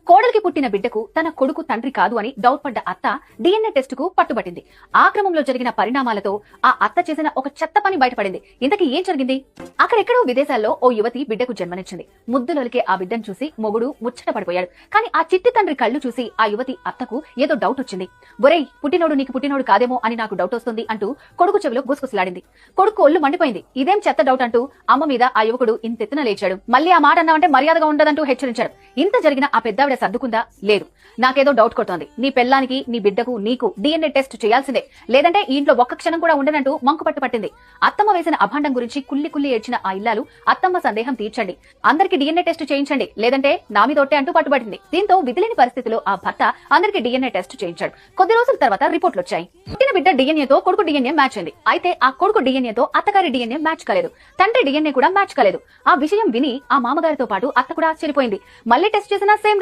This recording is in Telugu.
కోడలికి పుట్టిన బిడ్డకు తన కొడుకు తండ్రి కాదు అని డౌట్ పడ్డ అత్త డిఎన్ఏ టెస్ట్ కు పట్టుబట్టింది. ఆ క్రమంలో జరిగిన పరిణామాలతో ఆ అత్త చేసిన ఒక చెత్త పని బయటపడింది. ఇంతకీ ఏం జరిగింది? అక్కడెక్కడో విదేశాల్లో ఓ యువతి బిడ్డకు జన్మనిచ్చింది. ముద్దులోలికే ఆ బిడ్డను చూసి మొగుడు ముచ్చట పడిపోయాడు. కానీ ఆ చిట్టి తండ్రి కళ్ళు చూసి ఆ యువతి అత్తకు ఏదో డౌట్ వచ్చింది. ఒరేయ్, పుట్టినోడు నీకు పుట్టినోడు కాదేమో అని నాకు డౌట్ వస్తుంది అంటూ కొడుకు చెవిలో గుసగుసలాడింది. కొడుకు ఒళ్ళు మండిపోయింది. ఇదేం చెత్త డౌట్ అంటూ అమ్మ మీద ఆ యువకుడు ఇంతెత్తున లేచాడు. మళ్ళీ ఆ మాట అన్నావంటే మర్యాదగా ఉండదంటూ హెచ్చరించాడు. ఇంత జరిగిన ఆ పెద్దావిడ సర్దుకుందా? లేదు, నాకేదో డౌట్ కొడుతోంది. నీ పెళ్ళానికి, నీ బిడ్డకు, నీకు డిఎన్ఏ టెస్ట్ చేయాల్సిందే, లేదంటే ఈ ఇంట్లో ఒక్క క్షణం కూడా ఉండనంటూ మంకుపట్టు పట్టింది. అత్తమ్మ వేసిన అభాండం గురించి కుల్లి కుల్లి ఏడ్చిన ఆ ఇల్లాలు అత్తమ్మ సందేహం తీర్చండి, అందరికి డిఎన్ఏ టెస్ట్ చేయించండి, లేదంటే నా మీదొట్టే అంటూ పట్టుబట్టింది. దీంతో విధిలేని పరిస్థితిలో ఆ భర్త అందరికి డిఎన్ఏ టెస్ట్ చేయించాడు. కొద్ది రోజుల తర్వాత రిపోర్ట్లు వచ్చాయి. పుట్టిన బిడ్డ డిఎన్ఏతో కొడుకు డిఎన్ఏ మ్యాచ్ అయింది. అయితే ఆ కొడుకు డిఎన్ఏతో అత్తగారి డిఎన్ఏ మ్యాచ్ కాలేదు. తండ్రి డిఎన్ఏ కూడా మ్యాచ్ కాలేదు. ఆ విషయం విని ఆ మామగారితో పాటు అత్త కూడా ఆశ్చర్యపోయింది. మళ్ళీ టెస్ట్ చేసినా సేమ్